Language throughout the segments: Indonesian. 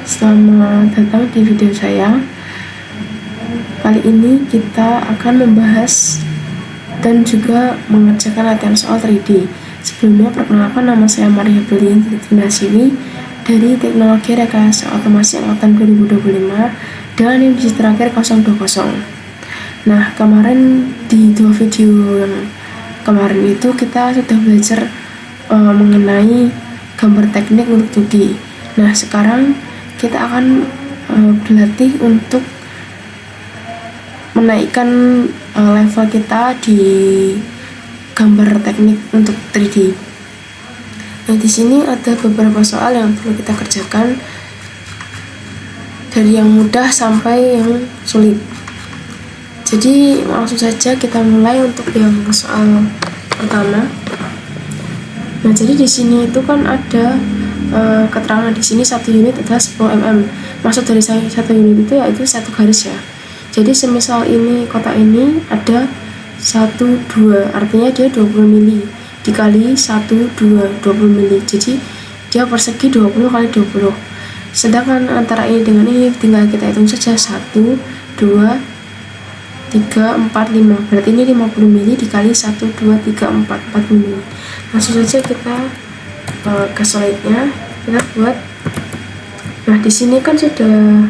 Selamat datang di video saya. Kali ini kita akan membahas dan juga mengerjakan latihan soal 3D. Sebelumnya, perkenalkan, nama saya Maria Belian Siwi dari Teknologi Rekayasa Otomasi Angkatan 2025 dengan divisi terakhir 020. Nah, kemarin di 2 video yang kemarin itu kita sudah belajar mengenai gambar teknik untuk 2D. Nah, sekarang kita akan berlatih untuk menaikkan level kita di gambar teknik untuk 3D. Nah, di sini ada beberapa soal yang perlu kita kerjakan dari yang mudah sampai yang sulit. Jadi langsung saja kita mulai untuk yang soal pertama. Nah, jadi di sini itu kan ada keterangan di sini 1 unit adalah 10 mm. Maksud dari 1 unit itu yaitu 1 garis ya. Jadi semisal ini kotak ini ada 1, 2, artinya dia 20 mili dikali 1, 2, 20 mili. Jadi dia persegi 20 kali 20. Sedangkan antara ini dengan ini tinggal kita hitung saja 1, 2, 3, 4, 5. Berarti ini 50 mili dikali 1, 2, 3, 4, 40 mili. Langsung saja kita ke slide-nya kita buat. Nah, di sini kan sudah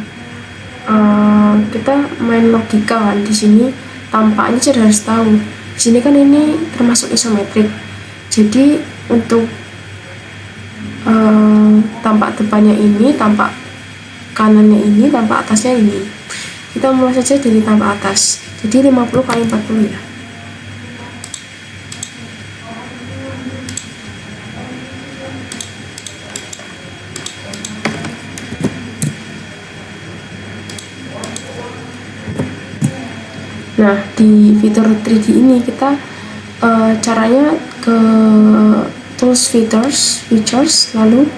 kita main logika kan. Di sini tampaknya sudah harus tahu. Di sini kan ini termasuk isometrik. Jadi untuk tampak depannya ini, tampak kanannya ini, tampak atasnya ini. Kita mulai saja dari tampak atas. Jadi 50 kali 40 ya. Nah, di fitur 3D ini kita caranya ke tools features lalu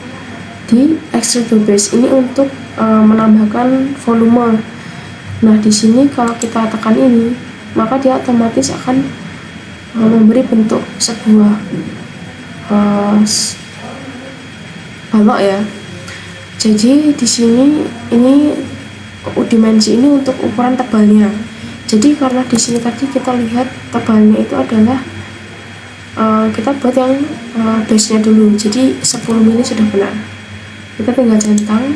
di extrude to base ini untuk menambahkan volume. Nah, di sini kalau kita tekan ini, maka dia otomatis akan memberi bentuk sebuah balok ya. Jadi di sini ini dimensi ini untuk ukuran tebalnya. Jadi karena di sini tadi kita lihat tebalnya itu adalah kita buat yang base-nya dulu. Jadi 10 mili sudah benar. Kita tinggal centang.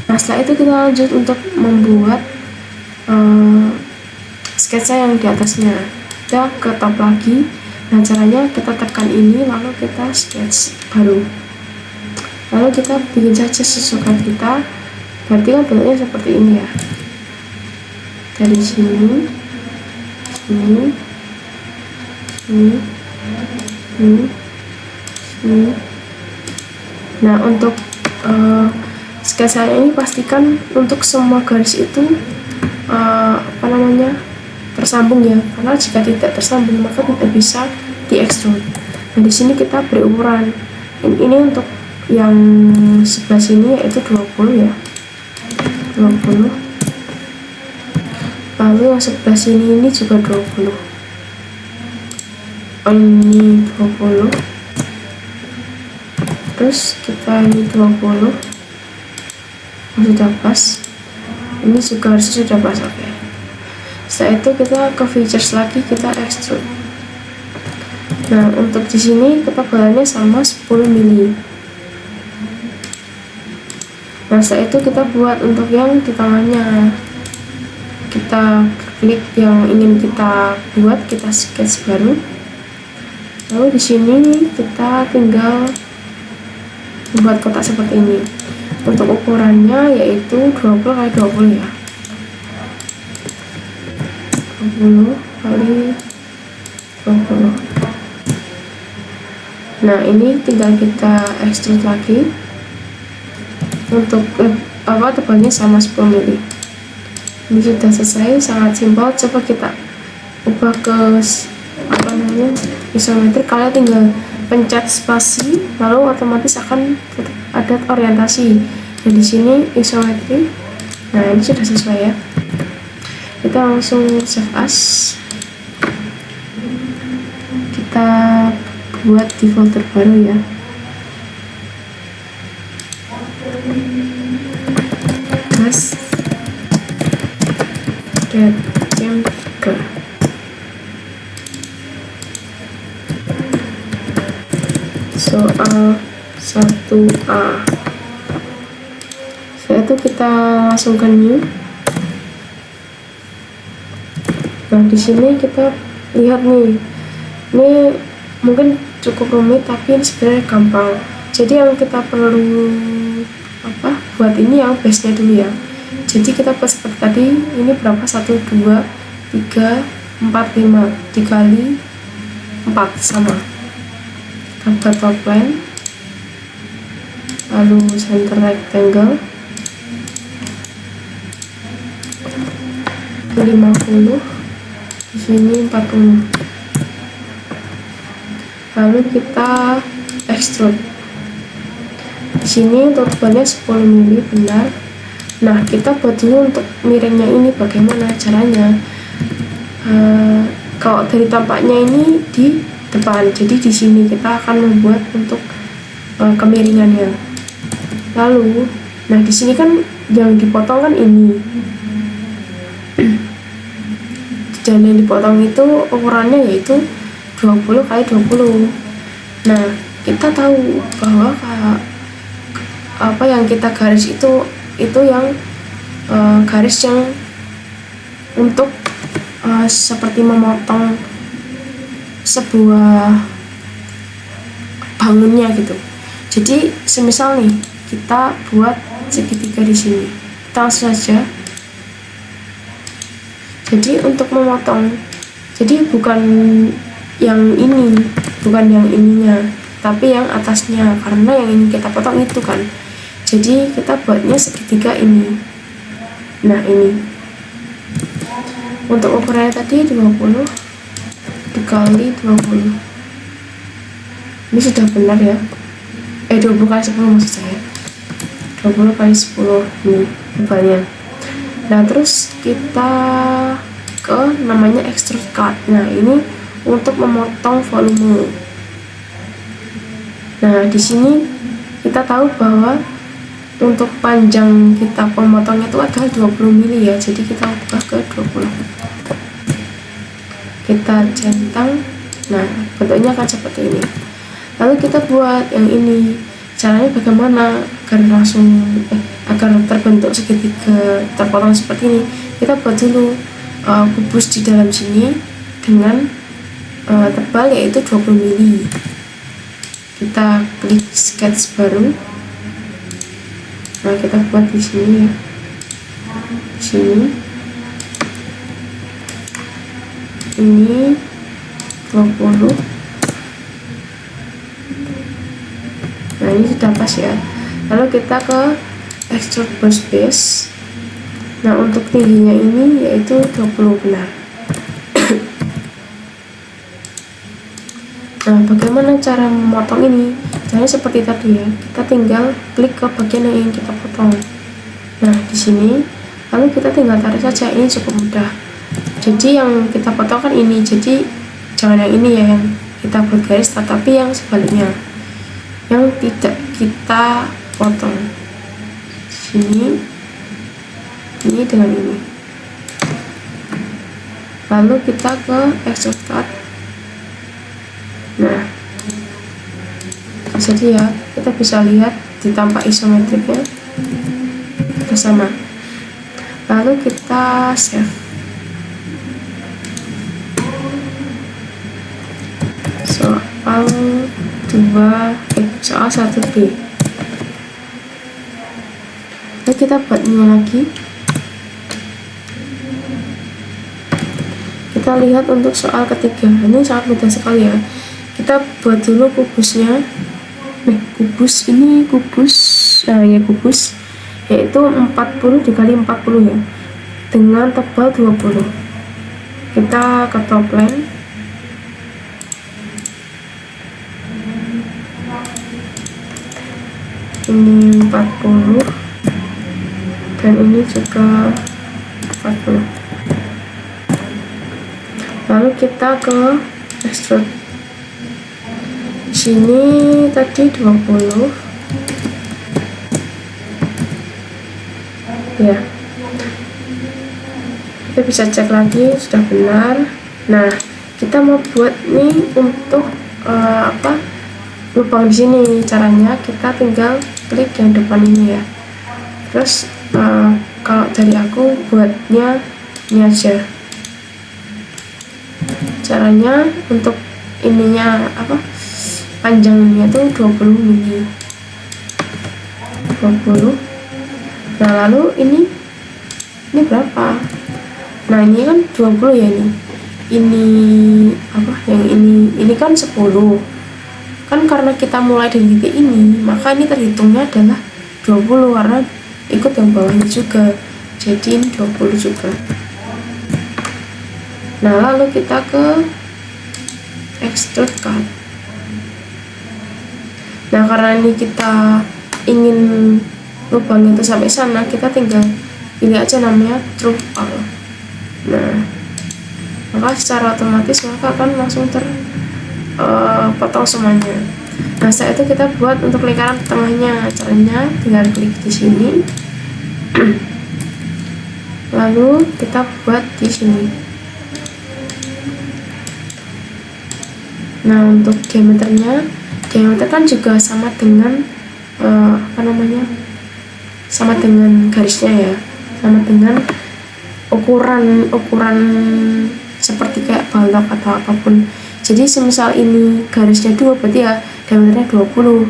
Nah, setelah itu kita lanjut untuk membuat sketsa yang di atasnya. Kita ke top lagi. Nah, caranya kita tekan ini lalu kita sketch baru. Lalu kita bikin saja sesuka kita. Berarti kan bentuknya seperti ini ya. Dari sini, sini. Nah, untuk sketsa ini pastikan untuk semua garis itu tersambung ya. Karena jika tidak tersambung maka tidak bisa di extrude. Nah, di sini kita beri ukuran. Ini untuk yang sebelah sini yaitu 20 ya. 20. Lalu yang sebelah sini ini juga 20. Ini 20. Terus kita ini 20. Sudah pas. Ini juga harus sudah pas, oke. Setelah itu kita ke features lagi, kita extrude. Nah, untuk di sini ketebalannya sama 10 mili. Nah, setelah itu kita buat untuk yang di tengahnya. Kita klik yang ingin kita buat, kita sketch baru. Lalu di sini kita tinggal membuat kotak seperti ini. Untuk ukurannya yaitu 20 kali 20 ya. 20 kali 20. Nah, ini tinggal kita extrude lagi. Untuk tebalnya sama 10 mili. Ini sudah selesai, sangat simpel. Coba kita ubah ke isometrik. Kalian tinggal pencet spasi lalu otomatis akan ada orientasi. Dan di sini isometrik. Nah, ini sudah sesuai ya. Kita langsung save as. Kita buat di folder baru ya. Jam 3. Soal 1A. Setelah itu kita langsung ke new. Nah, di sini kita lihat nih, ini mungkin cukup rumit tapi ini sebenarnya gampang. Jadi yang kita perlu buat ini yang base nya dulu ya. Jadi kita buat seperti tadi, ini berapa, 1, 2, 3, 4, 5 dikali 4 sama. Kita buat top line, lalu center rectangle 50, di sini 40. Lalu kita extrude. Di sini untuk tebalnya 10 mili, benar. Nah, kita buat dulu untuk miringnya ini bagaimana caranya. Kalau dari tampaknya ini di depan, jadi di sini kita akan membuat untuk kemiringannya. Lalu, nah di sini kan yang dipotong kan ini. Dan yang dipotong itu ukurannya yaitu 20 kali 20. Nah, kita tahu bahwa apa yang kita garis itu yang garis yang untuk seperti memotong sebuah bangunnya gitu. Jadi semisal nih kita buat segitiga di sini, kita langsung saja. Jadi untuk memotong, jadi bukan yang ini, bukan yang ininya, tapi yang atasnya, karena yang ini kita potong itu kan. Jadi kita buatnya segitiga ini. Nah, ini untuk ukurannya tadi 20 dikali 20. Ini sudah benar ya. 20 kali 10 maksud saya. 20 kali 10 ini tebalnya. Nah, terus kita ke namanya extrude cut. Nah, ini untuk memotong volume. Nah, di sini kita tahu bahwa untuk panjang kita pemotongnya itu adalah 20 mili ya. Jadi kita ubah ke 20. Kita centang. Nah, bentuknya akan seperti ini. Lalu kita buat yang ini. Caranya bagaimana agar langsung agar terbentuk segitiga terpotong seperti ini. Kita buat dulu kubus di dalam sini dengan tebal yaitu 20 mili. Kita klik sketch baru. Nah, kita buat di sini ya. Di sini. Ini 20. Nah, ini sudah pas ya. Lalu kita ke extrude boss base. Nah, untuk tingginya ini yaitu 20, benar. Nah, bagaimana cara memotong ini? Caranya seperti tadi ya. Kita tinggal klik ke bagian yang ingin kita potong. Nah, di sini lalu kita tinggal tarik saja. Ini cukup mudah. Jadi yang kita potong kan ini. Jadi jangan yang ini ya yang kita buat garis, tetapi yang sebaliknya. Yang tidak kita potong. Sini ini dengan ini. Lalu kita ke extrude cut. Nah, jadi ya kita bisa lihat di tampak isometriknya bersama. Lalu kita save. Soal 1B. Lalu kita buat new lagi. Kita lihat untuk soal ketiga. Ini sangat mudah sekali ya. Kita buat dulu kubusnya. Kubus ini kubus. Nah, ya kubus yaitu 40 dikali 40 ya. Dengan tebal 20. Kita ke top line. Ini 40 dan ini juga 40. Lalu kita ke extrude. Di sini tadi 20 ya. kita bisa cek lagi sudah benar. Nah, kita mau buat nih untuk lubang di sini. Caranya kita tinggal klik yang depan ini ya. Terus kalau dari aku buatnya ini aja. Caranya untuk ininya panjangnya tuh 20 mili. 20. Nah, lalu ini berapa? Nah, ini kan 20 ya ini. Yang ini kan 10. Kan karena kita mulai dari titik ini, maka ini terhitungnya adalah 20 karena ikut yang bawahnya juga. Jadi ini 20 juga. Nah, lalu kita ke extrude cut. Nah, karena ini kita ingin lubangnya itu sampai sana, kita tinggal pilih aja namanya through all. Nah, maka secara otomatis maka akan langsung terpotong semuanya. Nah, setelah itu kita buat untuk lingkaran tengahnya. Caranya tinggal klik di sini, lalu kita buat di sini. Nah, untuk diameter kan juga sama dengan sama dengan garisnya ya, sama dengan ukuran seperti kayak balok atau apapun. Jadi semisal ini garisnya 2, berarti ya diameternya 20.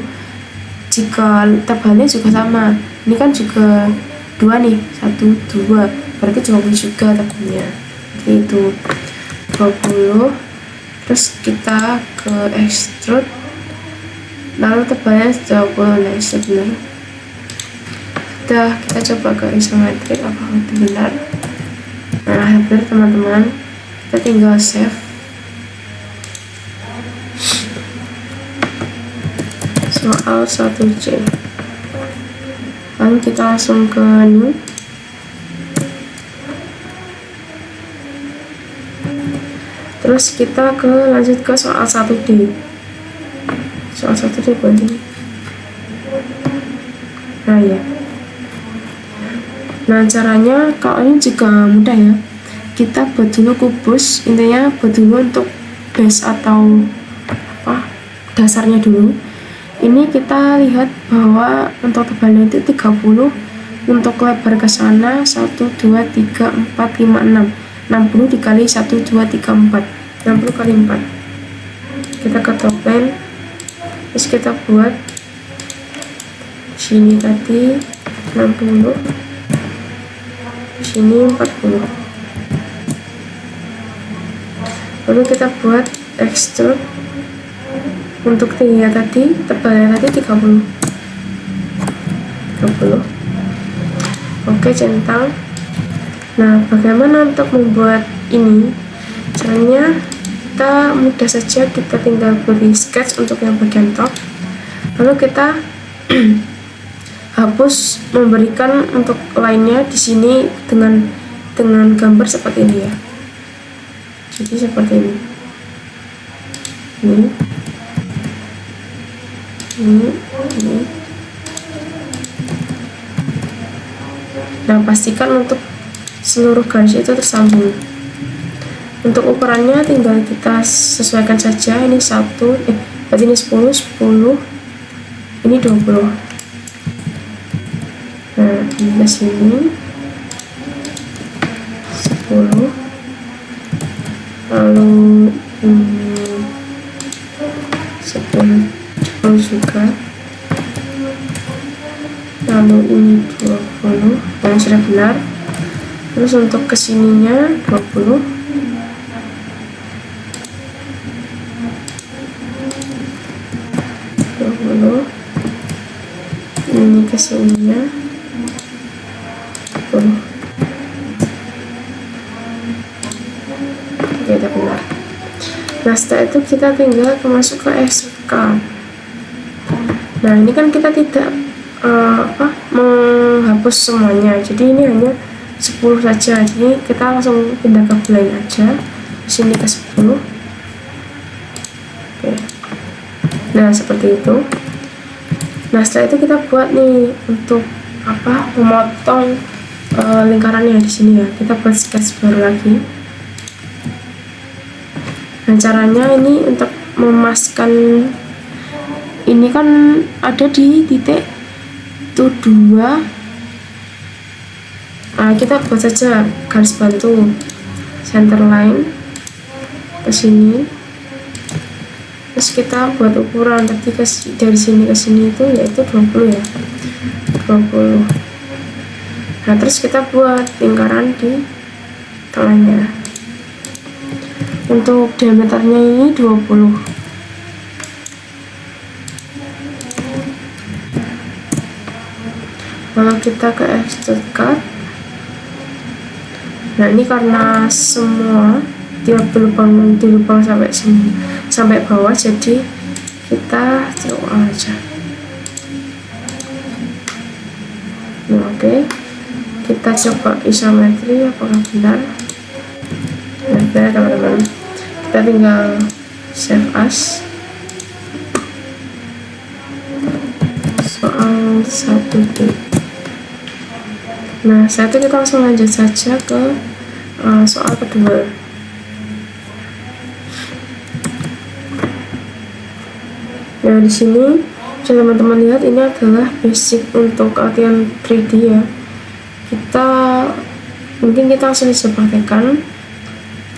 Jika tebalnya juga sama, ini kan juga 2 nih, 1, 2, berarti 20 juga tebalnya. Jadi itu 20. Terus kita ke extrude, lalu tebalnya 20. Nah, itu benar. Kita coba ke isometrik apakah itu benar. Nah, benar teman-teman. Kita tinggal save. Soal 1C. Lalu kita langsung ke new. Terus kita lanjut ke soal 1D. Soal 1D buat ini. Nah ya. Nah, caranya kalau ini juga mudah ya. Kita buat dulu kubus, intinya buat dulu untuk base atau dasarnya dulu. Ini kita lihat bahwa untuk tebalnya itu 30, untuk lebar ke sana 1, 2, 3, 4, 5, 6. 60 dikali 1, 2, 3, 4. 60 kali 4. Kita ke top line. Terus kita buat sini tadi 60, sini 40. Lalu kita buat extrude. Untuk tingginya tadi, tebalnya tadi 30. Oke, centang. Nah, bagaimana untuk membuat ini? Caranya kita mudah saja, kita tinggal beri sketch untuk yang bagian top. Lalu kita hapus, memberikan untuk lainnya di sini dengan gambar seperti ini ya. Jadi seperti ini. Ini. Nah, pastikan untuk seluruh garis itu tersambung. Untuk ukurannya tinggal kita sesuaikan saja. Ini 1, berarti ini 10, ini 20. Nah, ini ke sini 10, lalu ini 10 juga, lalu ini 20. Yang sudah benar. Terus untuk kesininya 20, ini kesininya 10. Oke, udah benar. Nah, setelah itu kita tinggal masuk ke extrude. Nah, ini kan kita tidak menghapus semuanya, jadi ini hanya 10 saja. Jadi kita langsung pindah ke line aja, sini ke 10. Oke. Nah, seperti itu. Nah, setelah itu kita buat nih untuk memotong lingkarannya di sini ya. Kita buat sketch baru lagi. Nah, caranya ini untuk memaskan ini kan ada di titik itu 2. Nah, kita buat saja garis bantu center line ke sini. Terus kita buat ukuran tadi dari sini ke sini itu yaitu 20 ya. 20. Nah, terus kita buat lingkaran di tengahnya. Untuk diameternya ini 20. Lalu kita ke extrude cut. Nah, ini karena semua tiap lubang sampai sini sampai bawah, jadi kita coba aja. Nah, oke. Kita coba isometri apakah benar. Nah, teman-teman, kita tinggal save as. Soal 1D. Nah, saat itu kita langsung lanjut saja ke soal kedua. Nah, di sini bisa teman-teman lihat ini adalah basic untuk latihan 3D ya. Mungkin kita langsung bisa praktekkan.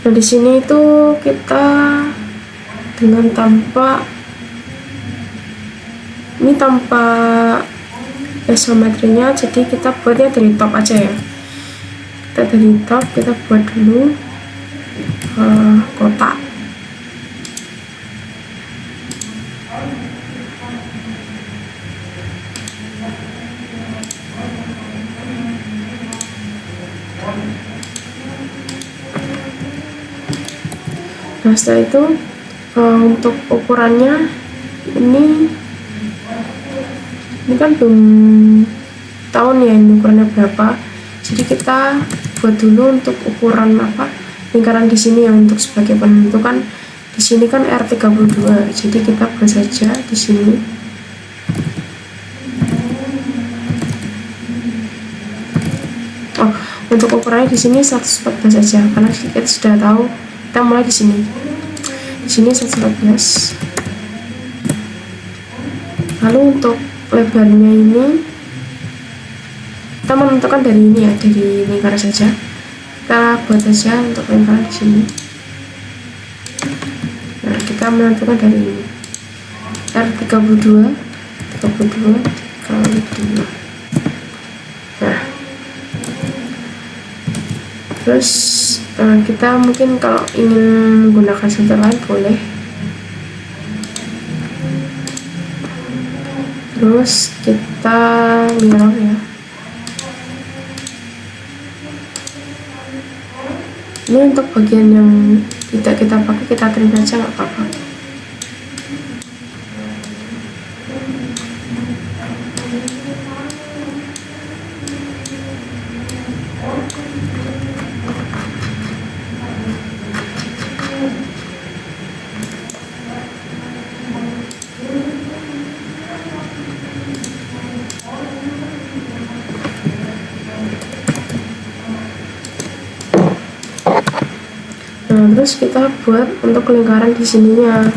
Nah, di sini itu kita dengan tanpa isometrinya, jadi kita buatnya dari top aja ya. Kita dari top, kita buat dulu kotak. Nah, setelah itu untuk ukurannya ini kan belum tahu nih ya ini ukurannya berapa, jadi kita buat dulu untuk ukuran lingkaran di sini yang untuk sebagai penentu. Kan di sini kan R32, jadi kita buat saja di sini. Untuk ukurannya di sini 114 saja, karena kita sudah tahu kita mulai di sini. Di sini 114. Lalu untuk lebarnya ini kita menentukan dari ini ya, dari lingkaran saja. Kita buat saja untuk lingkaran di sini. Nah, kita menentukan dari ini R32 kali 2. Nah, terus kita mungkin kalau ingin menggunakan center line boleh. Terus kita mirror ya. Ini untuk bagian yang tidak kita pakai, kita trim saja nggak apa-apa. Nah, terus kita buat untuk lingkaran di sininya.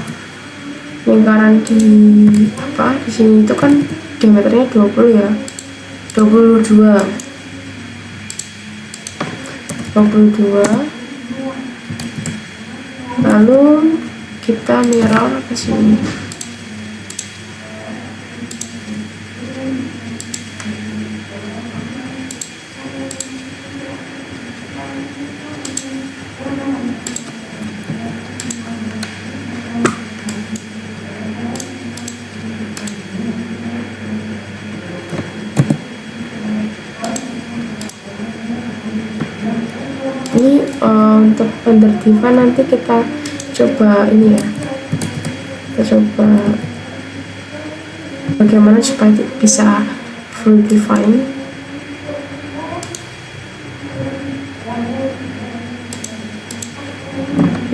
Lingkaran di sini itu kan diameternya 20 ya. 22. Lalu kita mirror ke sini. Ini untuk penertiban nanti kita coba ini ya, kita coba bagaimana supaya bisa full define.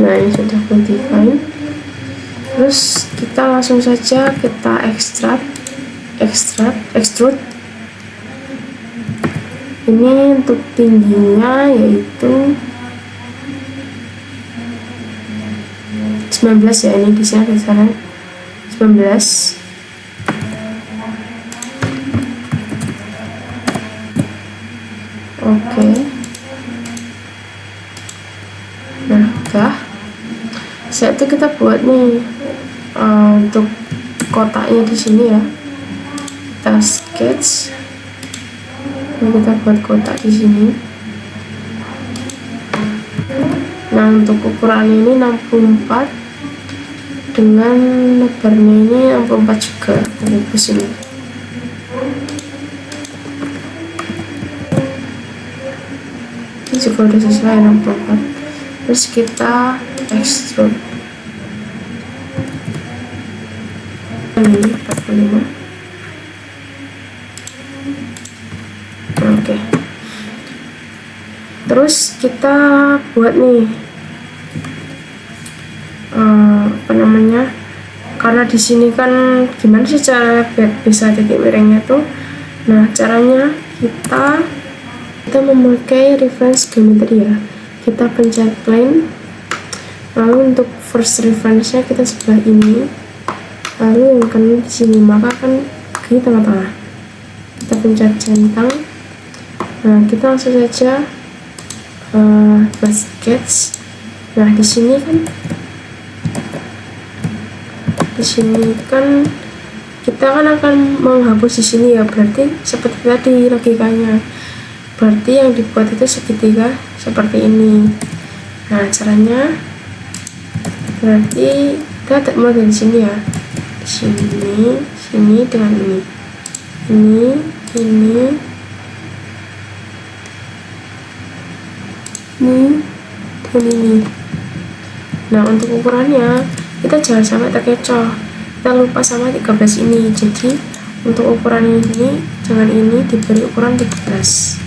Nah, ini sudah full define. Terus kita langsung saja kita extrude. Ini untuk tingginya yaitu 19 ya, ini di sini ada sana 19. Oke. Nah, udah. Setelah itu kita buat nih untuk kotaknya di sini ya. Kita sketch. Nah, kita buat kotak di sini. Nah, untuk ukurannya ini 64 dengan lebarnya ini 64 juga. Di sini. Ini juga udah sesuai 64. Terus kita extrude. Ini 45. Oke. Terus kita buat nih apa namanya, karena di sini kan gimana sih cara bisa titik miringnya tuh. Nah, caranya kita memakai reference geometry ya. Kita pencet plane, lalu untuk first reference nya kita sebelah ini, lalu yang kanan di sini, maka kan di tengah-tengah. Kita pencet centang. Nah, kita langsung saja buat sketch. Nah, di sini kan kita akan menghapus di sini ya, berarti seperti tadi logikanya, berarti yang dibuat itu segitiga seperti ini. Nah, caranya berarti kita mulai dari sini ya, di sini dengan ini dan ini. Nah, untuk ukurannya kita jangan sampai terkecoh, kita lupa sama 13 ini. Jadi untuk ukuran ini, jangan ini diberi ukuran 13,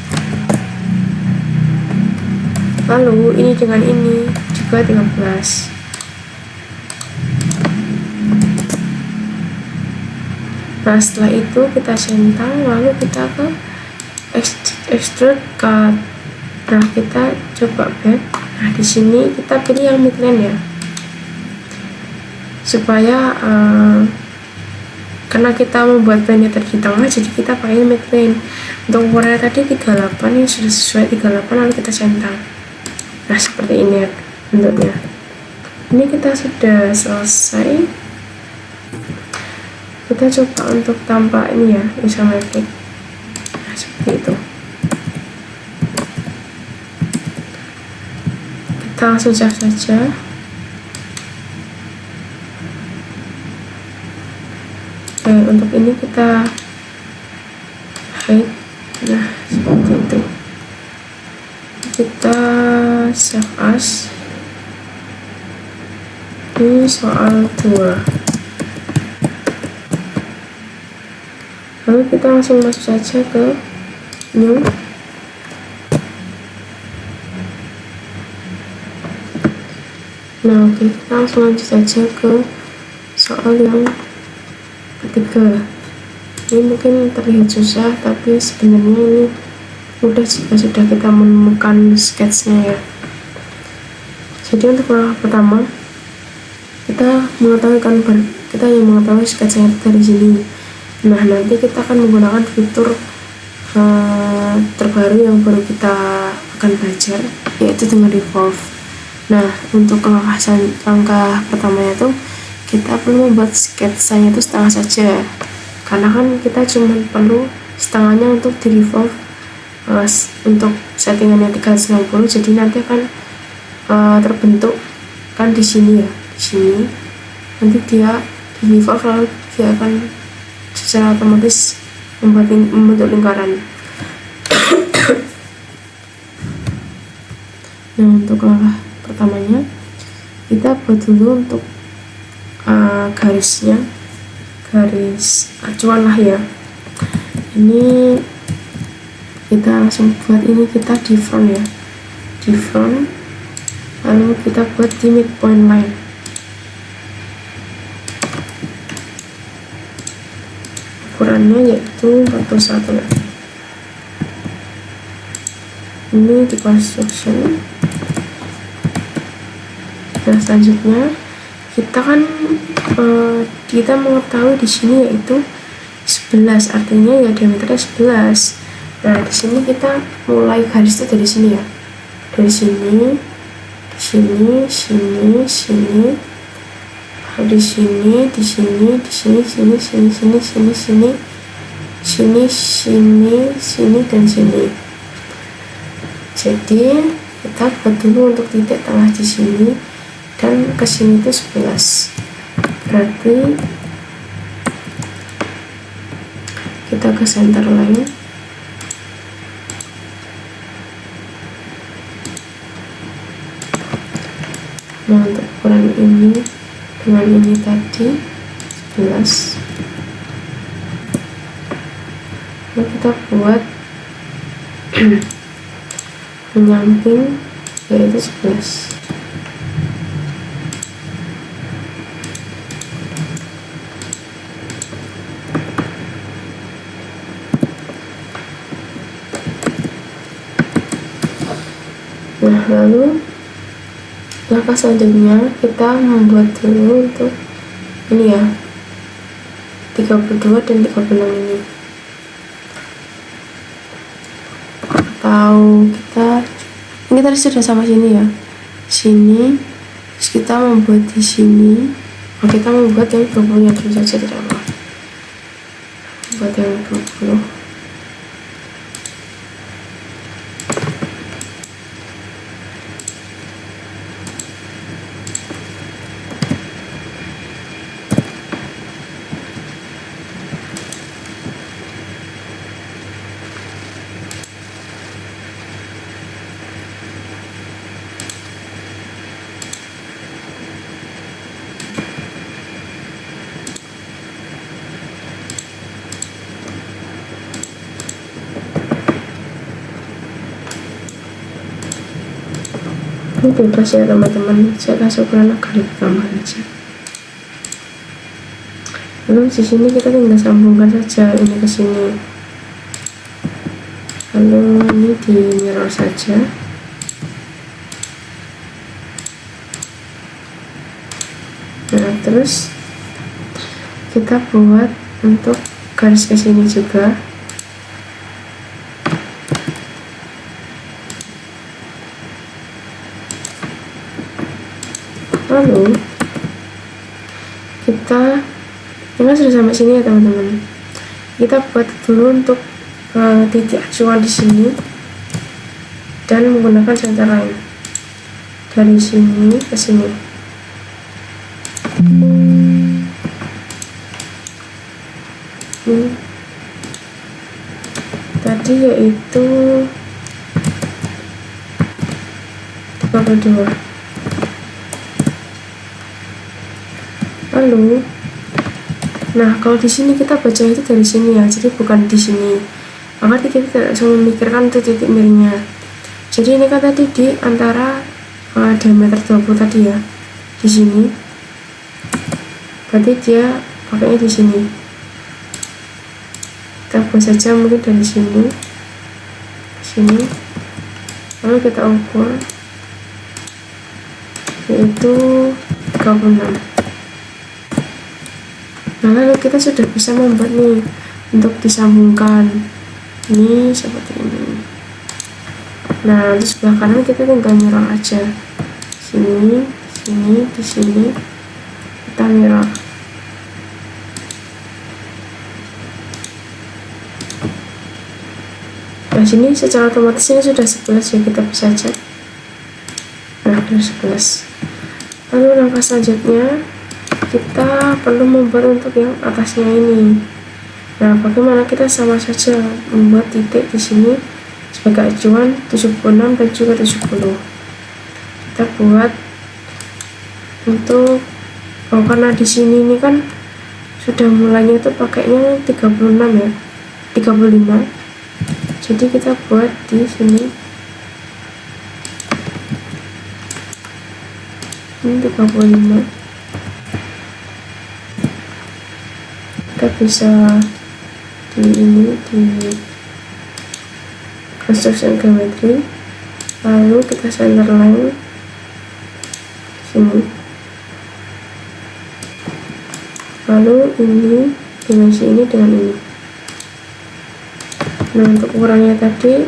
lalu ini dengan ini juga 13. Nah, setelah itu kita centang, lalu kita ke extrude cut. Nah, kita coba back. Nah, di sini kita pilih yang midline ya, supaya karena kita membuat plane tadi di tengah, jadi kita pakai midline. Untuk ukurannya tadi 38, ini sudah sesuai 38, lalu kita centang. Nah, seperti ini ya bentuknya. Ini kita sudah selesai. Kita coba untuk tampak ini ya, isometric. Nah, seperti itu. Kita langsung save saja. Oke, untuk ini kita hide. Nah, seperti itu. Kita save as. Ini soal 2. Lalu kita langsung masuk saja ke new. Nah, oke, kita langsung lanjut saja ke soal yang ketiga. Ini mungkin terlihat susah, tapi sebenarnya ini mudah jika sudah kita menemukan sketsnya ya. Jadi untuk langkah pertama, kita yang mengetahui sketsanya itu dari sini. Nah, nanti kita akan menggunakan fitur terbaru yang baru kita akan belajar, yaitu dengan revolve. Nah, untuk langkah pertamanya itu kita perlu membuat sketsanya itu setengah saja, karena kan kita cuma perlu setengahnya untuk di revolve untuk settingannya 390. Jadi nanti akan terbentuk kan di sini ya, di sini nanti dia di revolve, lalu dia akan secara otomatis membentuk lingkaran. Nah, untuk langkah pertamanya kita buat dulu untuk garisnya, garis acuan lah ya. Ini kita langsung buat, ini kita di front ya, di front, lalu kita buat di midpoint line. Ukurannya yaitu 41. ini di construction. Nah, selanjutnya kita kan kita mengetahui di sini yaitu 11, artinya ya diameternya 11. Nah, di sini kita mulai garis itu dari sini ya, dari sini, di sini, sini, sini, di sini, di sini, di sini, sini, sini, sini, sini, sini, sini, sini, sini, dan sini. Jadi kita buat dulu untuk titik tengah di sini, dan ke sini itu 11. Berarti kita ke center line. Nah, untuk ukuran ini dengan ini tadi 11. Nah, kita buat menyamping yaitu 11. Nah, lalu langkah selanjutnya kita membuat dulu untuk ini ya, 32 dan 36 ini. Atau ini tadi sudah sama sini ya, sini, terus kita membuat di sini. Kita membuat yang 20 nya dulu saja, tidak apa, buat yang 20. Ini bebas ya teman-teman, saya kasih ukuran agak lebih gampang aja. Lalu di sini kita tinggal sambungkan saja ini ke sini. Lalu ini di mirror saja. Nah, terus kita buat untuk garis ke sini juga. Lalu kita ini sudah sampai sini ya teman-teman. Kita buat dulu untuk titik acuan di sini dan menggunakan center line dari sini ke sini. Tadi yaitu 32. Lalu, nah kalau di sini kita baca itu dari sini ya, jadi bukan di sini. Maka kita tidak usah memikirkan itu titik miringnya. Jadi ini kan tadi di antara diameter 20 tadi ya, di sini. Berarti dia pakainya di sini. Kita buat saja mungkin dari sini ke sini. Lalu kita ukur yaitu 36. Nah, lalu kita sudah bisa membuat nih untuk disambungkan ini seperti ini. Nah, di sebelah kanan kita tinggal mirror aja, sini, sini, di sini kita mirror. Nah, sini secara otomatis ini sudah 11 ya, kita bisa cek. Nah, sudah 11. Lalu langkah selanjutnya kita perlu membuat untuk yang atasnya ini. Nah, bagaimana? Kita sama saja membuat titik di sini sebagai acuan 76 dan juga 70. Kita buat untuk karena di sini ini kan sudah mulainya itu pakainya 36 ya, 35. Jadi kita buat di sini ini 35. Kita bisa di ini di construction geometry lalu kita center line sini, lalu ini dimensi ini dengan ini. Nah, untuk ukurannya tadi,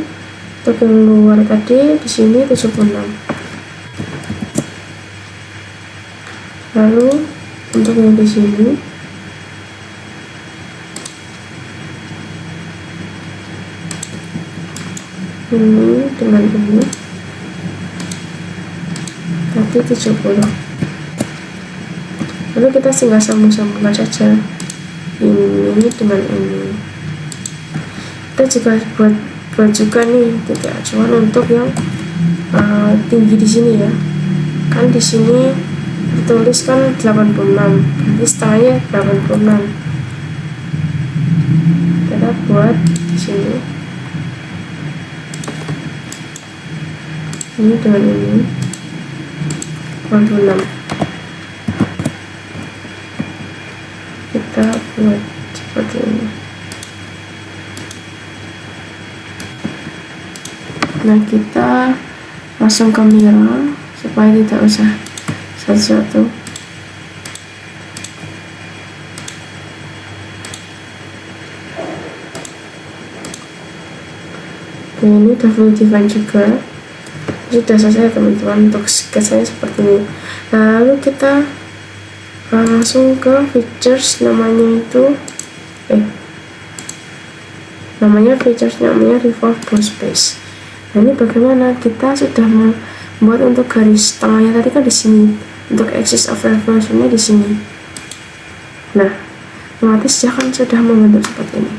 untuk yang luar tadi di sini 76. Lalu untuk yang di sini ini dengan ini tadi 70. Lalu kita tinggal sambung-sambungkan saja ini dengan ini. Kita juga buat juga nih titik acuan untuk yang tinggi di sini ya. Kan di sini ditulis kan 86, jadi setengahnya 86. Kita buat di sini ini dengan ini 86. Kita buat seperti ini. Nah, kita langsung ke mirror supaya tidak usah satu-satu. Nah, ini udah full define juga, sudah selesai teman-teman untuk sketsanya seperti ini. Nah, lalu kita langsung ke features, namanya revolve both space. Nah, ini bagaimana kita sudah membuat untuk garis tengahnya tadi kan di sini, untuk axis of revolutionnya di sini. Nah, otomatis dia kan sudah membentuk seperti ini.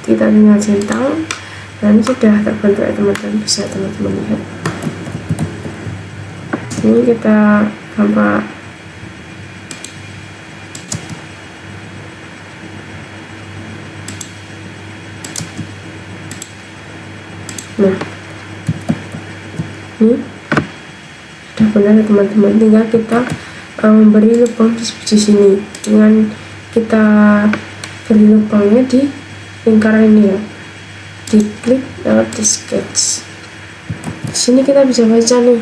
Kita tinggal centang. Nah, ini sudah terbentuk ya teman-teman, bisa teman-teman lihat. Ini kita tampak nah, ini sudah benar ya teman-teman. Tinggal kita memberi lubang di sini dengan kita beri lubangnya di lingkaran ini ya, diklik lewat di sketch. Di sini kita bisa baca nih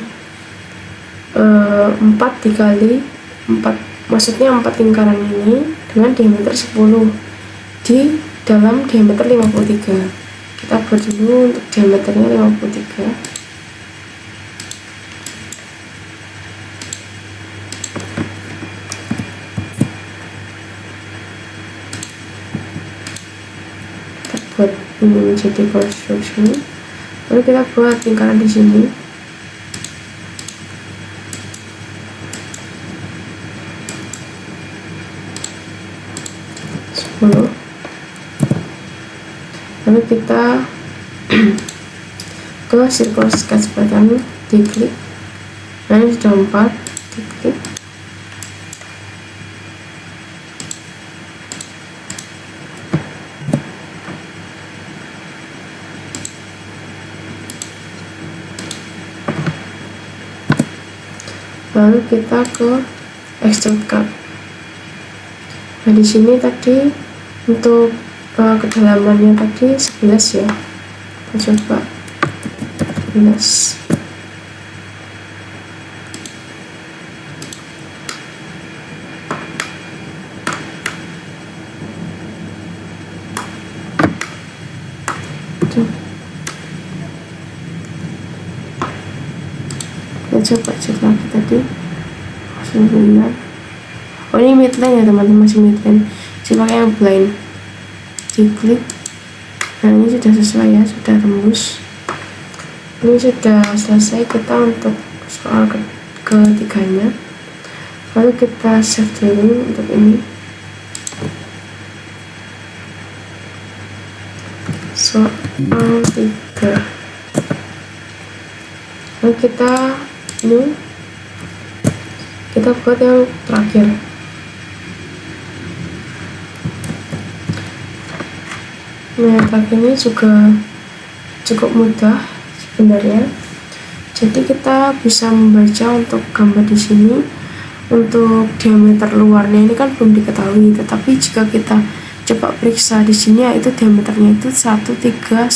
4 dikali 4, maksudnya 4 lingkaran ini dengan diameter 10 di dalam diameter 53. Kita buat dulu untuk diameternya 53. Kita buat ini menjadi construction. Lalu kita buat lingkaran di sini. Lalu kita ke circle sketch button, diklik. Nah, ini sudah 4, diklik. Lalu kita ke extrude cut. Nah, di sini tadi untuk kedalamannya tadi 11 ya. Kita coba 11. Kita coba cek lagi tadi masih benar. Oh, ini midline ya teman-teman, masih midline. Saya pakai yang blind, diklik. Nah, ini sudah sesuai ya, sudah tembus. Ini sudah selesai kita untuk soal ketiganya. Lalu kita save dulu untuk ini. Soal 3. Lalu kita buat yang terakhir. Nah, terakhir ini juga cukup mudah sebenarnya. Jadi kita bisa membaca untuk gambar di sini. Untuk diameter luarnya ini kan belum diketahui, tetapi jika kita coba periksa di sini, yaitu diameternya itu 1313.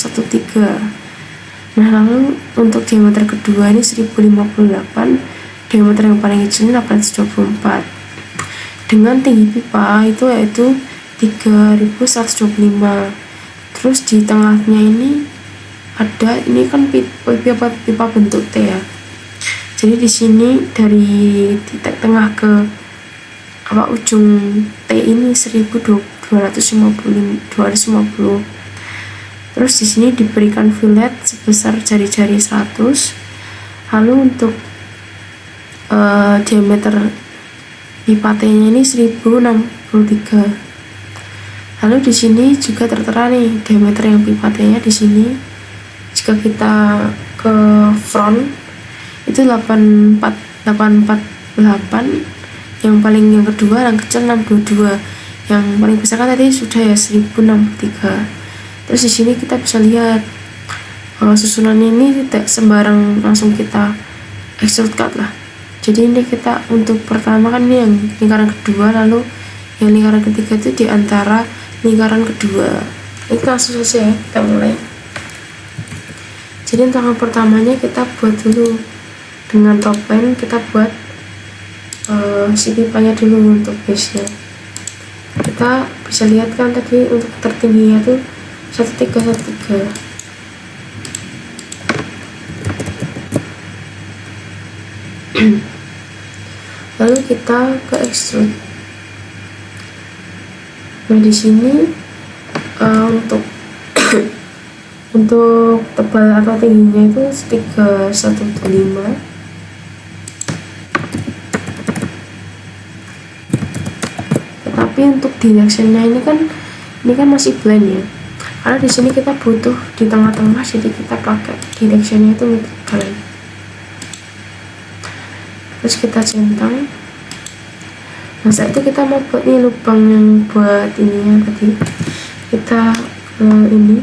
Nah, lalu untuk diameter kedua ini 1058, diameter yang paling kecil ini 824. Dengan tinggi pipa itu yaitu 3125. Terus di tengahnya ini ada, ini kan pipa bentuk T ya. Jadi di sini dari titik tengah ke ujung T ini 1250. Terus di sini diberikan fillet sebesar jari-jari 100. Lalu untuk diameter pipa T-nya ini 1063. Lalu di sini juga tertera nih diameter yang pipa T-nya di sini. Jika kita ke front itu 848, yang kedua yang kecil 622, yang paling besar kan tadi sudah ya 1063. Terus di sini kita bisa lihat susunannya ini tidak sembarang langsung kita extrude cut lah. Jadi ini kita untuk pertama kan ini yang lingkaran kedua, lalu yang lingkaran ketiga itu di antara lingkaran kedua. Itu langsung saja ya, kita mulai. Jadi untuk yang pertamanya kita buat dulu dengan top line, kita buat si pipanya dulu untuk base nya. Kita bisa lihat kan tadi untuk tertingginya tuh 1313. Lalu kita ke extrude. Nah di sini untuk untuk tebal atau tingginya itu 3125. Tapi untuk directionnya ini kan masih blend ya, karena di sini kita butuh di tengah-tengah, jadi kita pakai directionnya itu mid blend. Terus kita centang. Nah saat itu kita mau buat nih lubang yang buat ininya tadi, kita ke ini,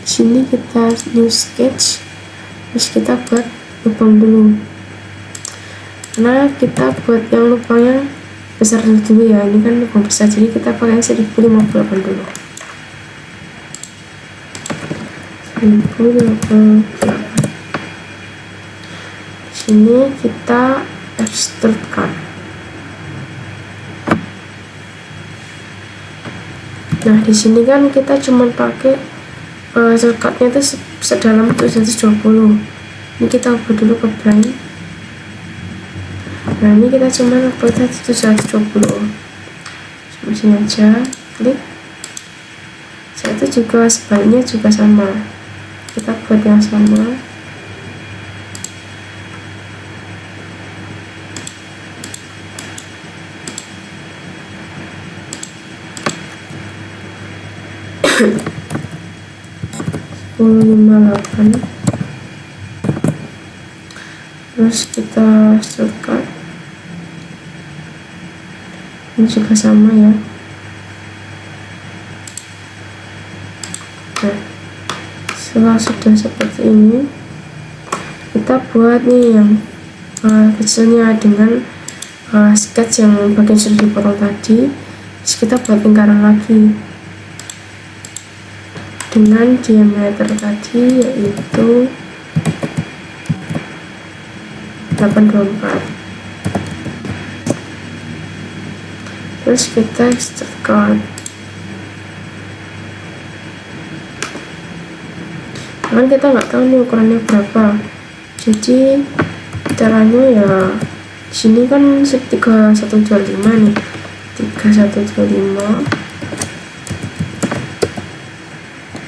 sini kita new sketch. Terus kita buat lubang dulu. Nah kita buat yang lubang yang besar dulu ya, ini kan lubang besar, jadi kita pakai 1058 dulu. 1058. Sini kita extrude cut. Nah di sini kan kita cuma pakai shortcutnya itu sedalam 720. Ini kita ubah dulu ke blind. Nah ini kita cuma upload 720. Cuma sini aja, klik. Saya itu juga sebaliknya juga sama, kita buat yang sama. Terus kita shortcut, ini juga sama ya. Nah setelah sudah seperti ini, kita buat nih yang kecilnya dengan sketch yang bagian sudah dipotong tadi. Terus kita buat lingkaran lagi dengan diameter tadi yaitu 824. Terus kita extrude cut. Kan kita nggak tahu nih ukurannya berapa, jadi caranya ya di sini kan 3125 nih, 3125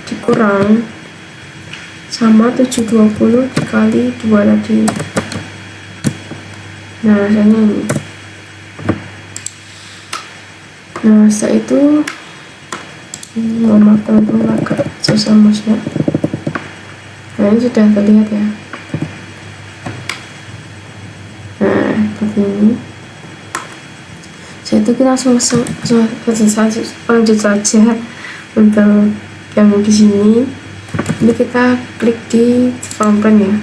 dikurang sama 720 dikali 2 tadi. Nah rasanya ini. Nah setelah itu mohon maaf teman-teman agak susah mouse-nya. Nah ini sudah terlihat ya. Nah seperti ini. Setelah itu kita langsung lanjut saja untuk yang di sini. Ini kita klik di front plane ya.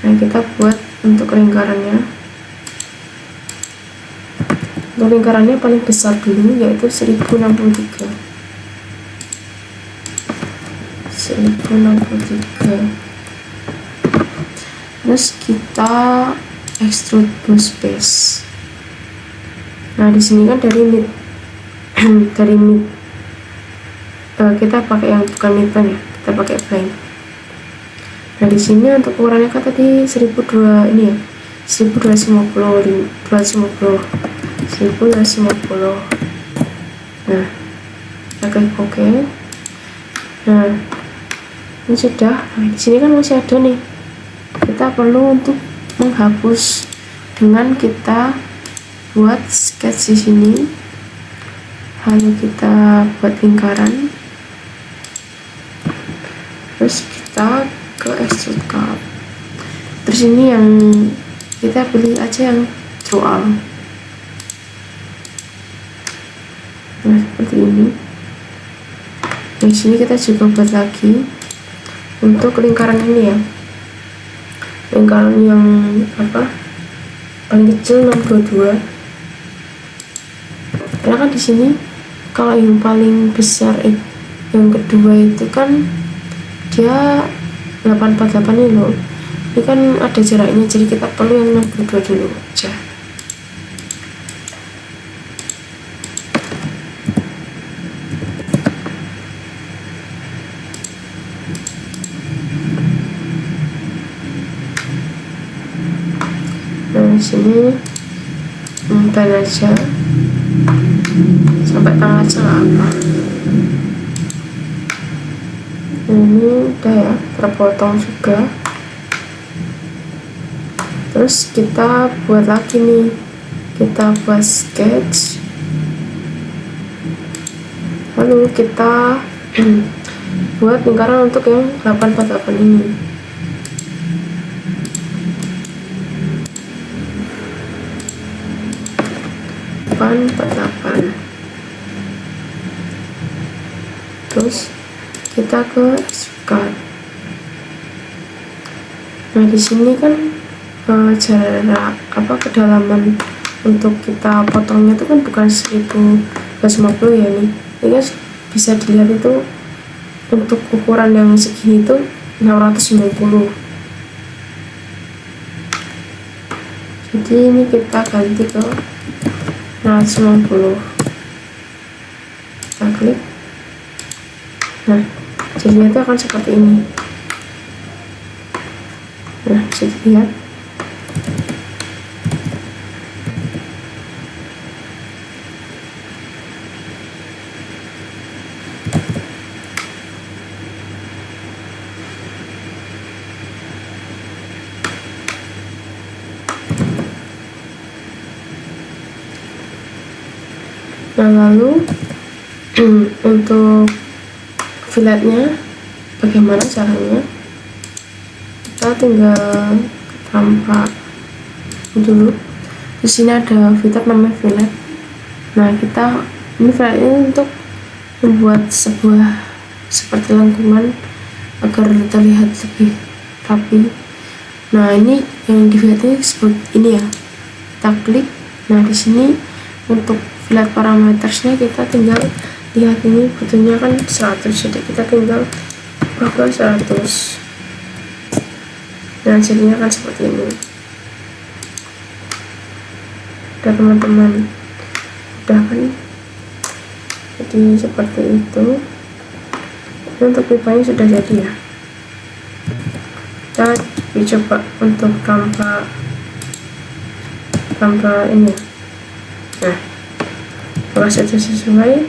Nah kita buat untuk lingkarannya. Untuk lingkarannya paling besar dulu yaitu 1063. Terus kita extrude both base. Nah di sini kan dari mid dari mid kita pakai yang bukan midpoint ya, kita pakai plane. Nah di sini untuk ukurannya kan tadi 1200 ini ya, 1250. Nah kita klik OK. Nah ini sudah. Nah di sini kan masih ada nih, kita perlu untuk menghapus dengan kita buat sketch di sini, lalu kita buat lingkaran, terus kita ke extrude cut. Terus ini yang kita pilih aja yang draw all. Nah seperti ini. Di sini kita juga buat lagi untuk lingkaran ini ya, lingkaran yang paling kecil 622. Karena kan di sini kalau yang paling besar yang kedua itu kan dia 848 ini loh, ini kan ada jaraknya, jadi kita perlu yang 62 dulu aja. Nah di sini plan aja sampai tengah aja nggak apa. Nah ini udah ya, terpotong juga. Terus kita buat lagi nih, kita buat sketch, lalu kita buat lingkaran untuk yang 848 ini. Terus kita ke extrude. Nah di sini kan jarak kedalaman untuk kita potongnya itu kan bukan 1250 ya nih. Ini kan bisa dilihat itu untuk ukuran yang segini itu 690. Jadi ini kita ganti ke 690. Kita klik. Nah jadinya itu akan seperti ini. Nah bisa dilihat. Nah lalu untuk filletnya bagaimana caranya? Kita tinggal tampak dulu. Di sini ada fitur namanya fillet. Nah kita ini fillet ini untuk membuat sebuah seperti lengkungan agar terlihat lebih rapi. Nah ini yang di fillet ini seperti ini ya. Kita klik. Nah di sini untuk fillet parametersnya kita tinggal lihat, ini butuhnya kan 100, jadi kita tinggal ubah 100. Nah jadinya kan seperti ini. Udah teman-teman, udah kan, jadi seperti itu. Ini untuk pipanya sudah jadi ya. Kita coba untuk tanpa ini. Nah kalau sudah sesuai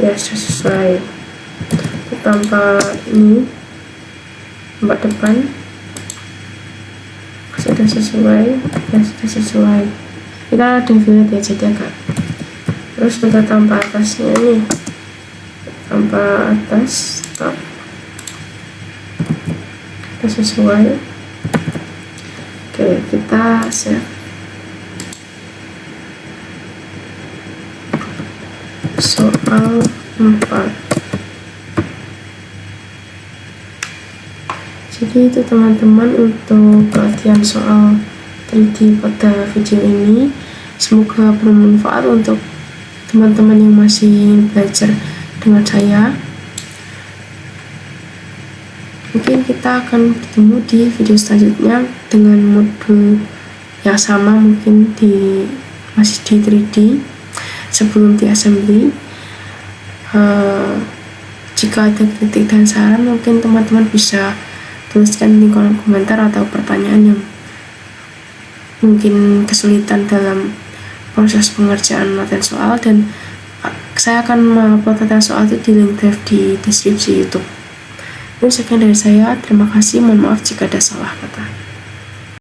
ya, sudah sesuai. Tanpa ini tempat depan sudah sesuai ya, sudah sesuai. Kita ada fillet ya, jadi agak. Terus untuk tanpa atasnya nih, tanpa atas top kita sesuai. Oke kita save. Soal 4. Jadi itu teman-teman untuk pelatihan soal 3D pada video ini. Semoga bermanfaat untuk teman-teman yang masih ingin belajar dengan saya. Mungkin kita akan bertemu di video selanjutnya dengan modul yang sama, mungkin masih di 3D sebelum di assembly. Jika ada kritik dan saran, mungkin teman-teman bisa tuliskan di kolom komentar atau pertanyaan yang mungkin kesulitan dalam proses pengerjaan materi soal, dan saya akan mengupload materi soal itu di link drive di deskripsi YouTube. Sekian dari saya, terima kasih, mohon maaf jika ada salah kata.